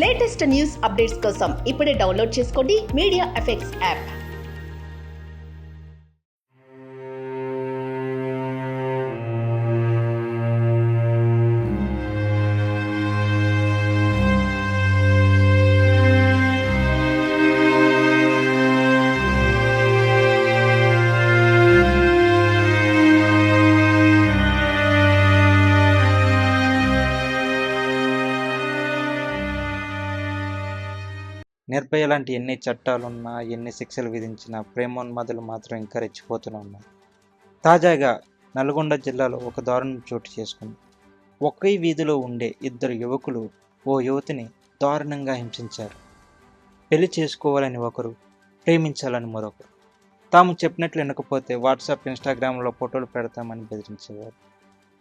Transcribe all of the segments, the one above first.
Latest news updates కోసం ఇప్పుడే download చేసుకోండి మీడియా ఎఫెక్ట్స్ యాప్. నిర్భయ లాంటి ఎన్ని చట్టాలున్నా, ఎన్ని శిక్షలు విధించినా ప్రేమోన్మాదులు మాత్రం ఇంకా రెచ్చిపోతూనే ఉన్నారు. తాజాగా నల్గొండ జిల్లాలో ఒక దారుణం చోటు చేసుకుంది. ఒకే వీధిలో ఉండే ఇద్దరు యువకులు ఓ యువతిని దారుణంగా హింసించారు. పెళ్లి చేసుకోవాలని ఒకరు, ప్రేమించాలని మరొకరు. తాము చెప్పినట్లు వినకపోతే వాట్సాప్, ఇన్స్టాగ్రామ్లో ఫోటోలు పెడతామని బెదిరించేవారు.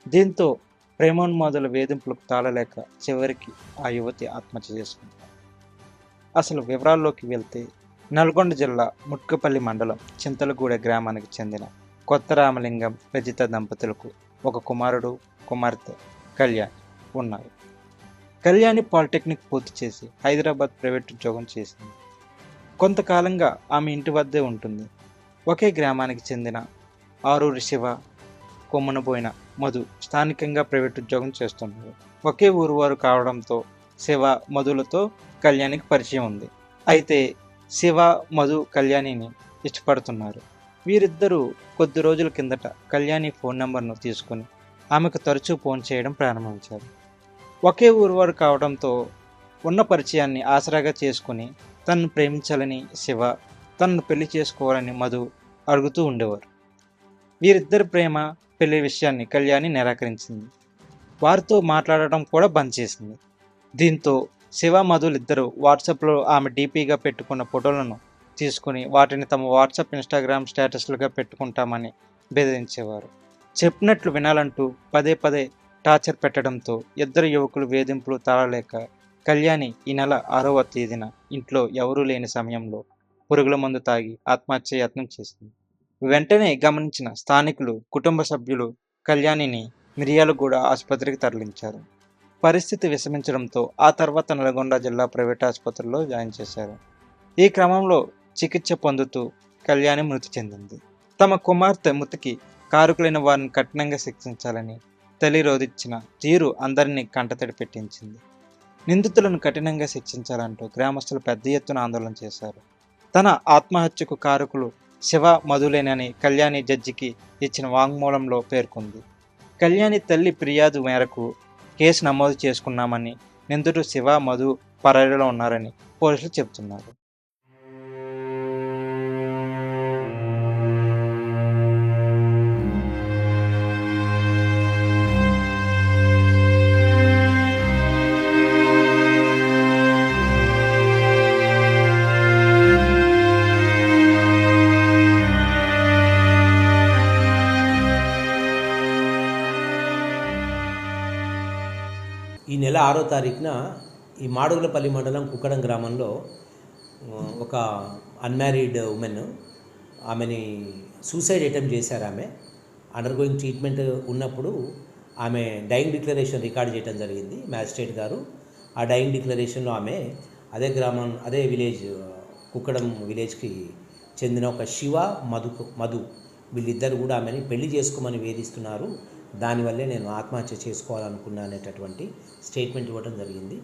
దీంతో ప్రేమోన్మాదుల వేధింపులకు తాళలేక చివరికి ఆ యువతి ఆత్మహత్య చేసుకుంది. అసలు వివరాల్లోకి వెళ్తే, నల్గొండ జిల్లా ముట్కపల్లి మండలం చింతలగూడ గ్రామానికి చెందిన కొత్త రామలింగం, రజిత దంపతులకు ఒక కుమారుడు, కుమార్తె కళ్యాణి ఉన్నారు. కళ్యాణి పాలిటెక్నిక్ పూర్తి చేసి హైదరాబాద్ ప్రైవేట్ ఉద్యోగం చేసింది. కొంతకాలంగా ఆమె ఇంటి వద్దే ఉంటుంది. ఒకే గ్రామానికి చెందిన ఆరూరి శివ, కొమ్మనబోయిన మధు స్థానికంగా ప్రైవేట్ ఉద్యోగం చేస్తున్నారు. ఒకే ఊరు వారు కావడంతో శివ, మధులతో కళ్యాణికి పరిచయం ఉంది. అయితే శివ, మధు కళ్యాణిని ఇష్టపడుతున్నారు. వీరిద్దరూ కొద్ది రోజుల కిందట కళ్యాణి ఫోన్ నెంబర్ను తీసుకుని ఆమెకు తరచూ ఫోన్ చేయడం ప్రారంభించారు. ఒకే ఊరు వారు కావడంతో ఉన్న పరిచయాన్ని ఆసరాగా చేసుకుని తనను ప్రేమించాలని శివ, తనను పెళ్లి చేసుకోవాలని మధు అడుగుతూ ఉండేవారు. వీరిద్దరి ప్రేమ, పెళ్లి విషయాన్ని కళ్యాణి నిరాకరించింది. వారితో మాట్లాడటం కూడా బంద్ చేసింది. దీంతో శివ, మధులిద్దరూ వాట్సాప్లో ఆమె డీపీగా పెట్టుకున్న ఫోటోలను తీసుకుని వాటిని తమ వాట్సాప్, ఇన్స్టాగ్రామ్ స్టేటస్లుగా పెట్టుకుంటామని బెదిరించేవారు. చెప్పినట్లు వినాలంటూ పదే పదే టార్చర్ పెట్టడంతో ఇద్దరు యువకులు వేధింపులు తాళలేక కళ్యాణి ఈ నెల 6వ తేదీన ఇంట్లో ఎవరూ లేని సమయంలో పురుగుల మందు తాగి ఆత్మహత్య యత్నం చేసింది. వెంటనే గమనించిన స్థానికులు, కుటుంబ సభ్యులు కళ్యాణిని మిర్యాలగూడ ఆసుపత్రికి తరలించారు. పరిస్థితి విషమించడంతో ఆ తర్వాత నల్గొండ జిల్లా ప్రైవేట్ ఆసుపత్రిలో జాయిన్ చేశారు. ఈ క్రమంలో చికిత్స పొందుతూ కళ్యాణి మృతి చెందింది. తమ కుమార్తె మృతికి కారకులైన వారిని కఠినంగా శిక్షించాలని తల్లి రోధించిన తీరు అందరినీ కంటతడి పెట్టించింది. నిందితులను కఠినంగా శిక్షించాలంటూ గ్రామస్తులు పెద్ద ఎత్తున ఆందోళన చేశారు. తన ఆత్మహత్యకు కారకులు శివ, మధులేనని కళ్యాణి జడ్జికి ఇచ్చిన వాంగ్మూలంలో పేర్కొంది. కళ్యాణి తల్లి ఫిర్యాదు మేరకు కేసు నమోదు చేసుకున్నామని, నిందితుడు శివ, మధు పరారీలో ఉన్నారని పోలీసులు చెబుతున్నారు. ఈ నెల 6వ తారీఖున ఈ మాడుగులపల్లి మండలం కుక్కడం గ్రామంలో ఒక అన్మ్యారీడ్ ఉమెన్, ఆమెని సూసైడ్ అటెంప్ట్ చేశారు. ఆమె అండర్గోయింగ్ ట్రీట్మెంట్ ఉన్నప్పుడు ఆమె డైయింగ్ డిక్లరేషన్ రికార్డ్ చేయడం జరిగింది మ్యాజిస్ట్రేట్ గారు. ఆ డైయింగ్ డిక్లరేషన్లో ఆమె అదే విలేజ్, కుక్కడం విలేజ్కి చెందిన ఒక శివ, మధు వీళ్ళిద్దరు కూడా ఆమెని పెళ్లి చేసుకోమని వేధిస్తున్నారు, దానివల్లే నేను ఆత్మహత్య చేసుకోవాలనుకున్నా అనేటటువంటి స్టేట్మెంట్ ఇవ్వడం జరిగింది.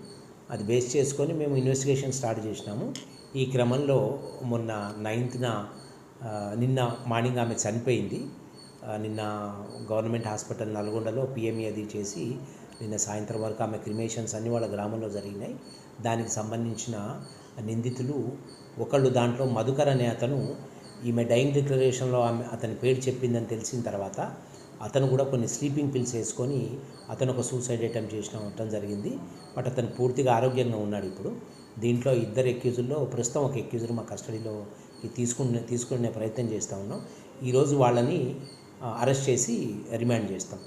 అది బేస్ చేసుకొని మేము ఇన్వెస్టిగేషన్ స్టార్ట్ చేసినాము. ఈ క్రమంలో మొన్న 9th నిన్న మార్నింగ్ ఆమె చనిపోయింది. నిన్న గవర్నమెంట్ హాస్పిటల్ నల్గొండలో పిఎంఈ అది చేసి నిన్న సాయంత్రం వరకు ఆమె క్రిమేషన్స్ అన్నీ వాళ్ళ గ్రామంలో జరిగినాయి. దానికి సంబంధించిన నిందితులు ఒకళ్ళు, దాంట్లో మధుకర్ అనే అతను ఈమె డైయింగ్ డిక్లరేషన్లో అతని పేరు చెప్పిందని తెలిసిన తర్వాత అతను కూడా కొన్ని స్లీపింగ్ పిల్స్ వేసుకొని అతను ఒక సూసైడ్ అటెంప్ట్ ఉండటం జరిగింది. బట్ అతను పూర్తిగా ఆరోగ్యంగా ఉన్నాడు ఇప్పుడు. దీంట్లో ఇద్దరు ఎక్యూజుల్లో ప్రస్తుతం ఒక ఎక్యూజర్ మా కస్టడీలో తీసుకునే ప్రయత్నం చేస్తూ ఉన్నాం. ఈరోజు వాళ్ళని అరెస్ట్ చేసి రిమాండ్ చేస్తాం.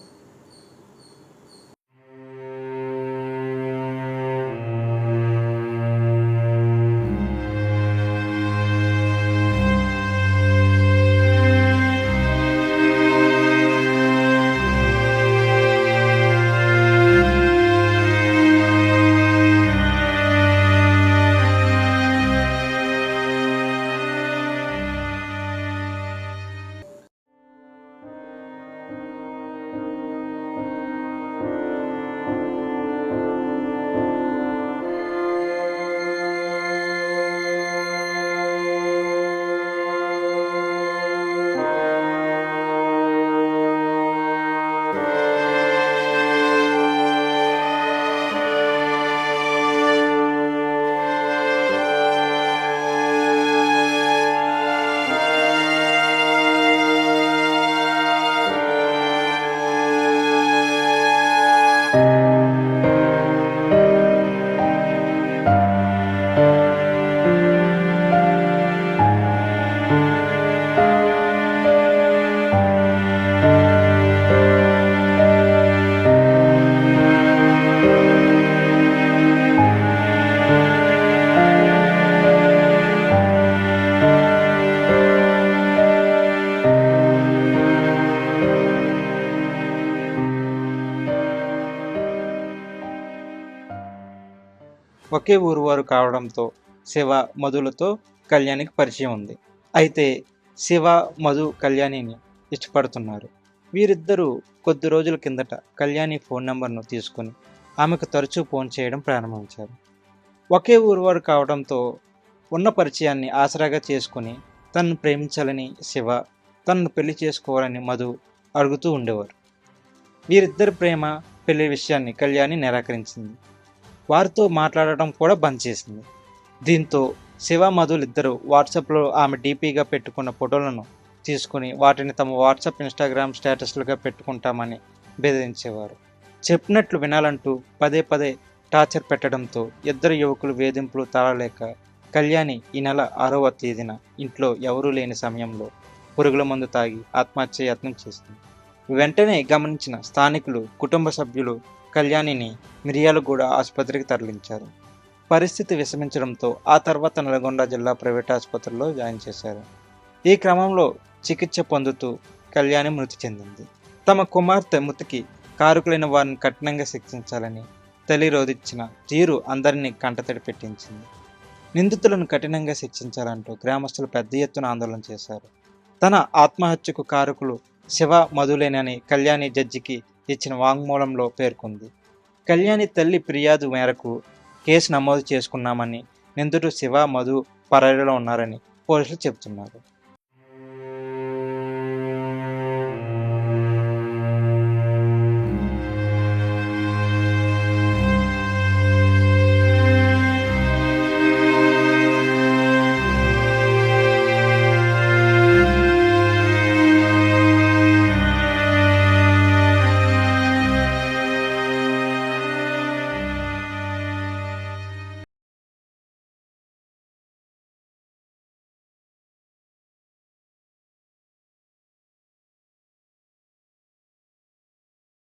ఒకే ఊరు వారు కావడంతో శివ మధులతో కళ్యాణికి పరిచయం ఉంది. అయితే శివ మధు కళ్యాణిని ఇష్టపడుతున్నారు. వీరిద్దరూ కొద్ది రోజుల కిందట కళ్యాణి ఫోన్ నెంబర్ను తీసుకుని ఆమెకు తరచూ ఫోన్ చేయడం ప్రారంభించారు. ఒకే ఊరు వారు కావడంతో ఉన్న పరిచయాన్ని ఆసరాగా చేసుకుని తనను ప్రేమించాలని శివ, తనను పెళ్లి చేసుకోవాలని మధు అడుగుతూ ఉండేవారు. వీరిద్దరి ప్రేమ పెళ్లి విషయాన్ని కళ్యాణి నిరాకరించింది. వారితో మాట్లాడటం కూడా బంద్ చేసింది. దీంతో శివ మధులిద్దరూ వాట్సాప్లో ఆమె డీపీగా పెట్టుకున్న ఫోటోలను తీసుకుని వాటిని తమ వాట్సాప్ ఇన్స్టాగ్రామ్ స్టేటస్లుగా పెట్టుకుంటామని బెదిరించేవారు. చెప్పినట్లు వినాలంటూ పదే పదే టార్చర్ పెట్టడంతో ఇద్దరు యువకులు వేధింపులు తాళలేక కళ్యాణి ఈ నెల 6వ తేదీన ఇంట్లో ఎవరూ లేని సమయంలో పురుగుల మందు తాగి ఆత్మహత్య యత్నం చేసింది. వెంటనే గమనించిన స్థానికులు, కుటుంబ సభ్యులు కళ్యాణిని మిర్యాలగూడ ఆసుపత్రికి తరలించారు. పరిస్థితి విషమించడంతో ఆ తర్వాత నల్గొండ జిల్లా ప్రైవేట్ ఆసుపత్రిలో జాయిన్ చేశారు. ఈ క్రమంలో చికిత్స పొందుతూ కళ్యాణి మృతి చెందింది. తమ కుమార్తె మృతికి కారకులైన వారిని కఠినంగా శిక్షించాలని తల్లి రోధించిన తీరు అందరినీ కంటతడి పెట్టించింది. నిందితులను కఠినంగా శిక్షించాలంటూ గ్రామస్తులు పెద్ద ఎత్తున ఆందోళన చేశారు. తన ఆత్మహత్యకు కారకులు శివ మధులేనని కళ్యాణి జడ్జికి ఇచ్చిన వాంగ్మూలంలో పేర్కొంది. కళ్యాణి తల్లి ఫిర్యాదు మేరకు కేసు నమోదు చేసుకున్నామని, నిందితుడు శివ మధు పరారీలో ఉన్నారని పోలీసులు చెబుతున్నారు.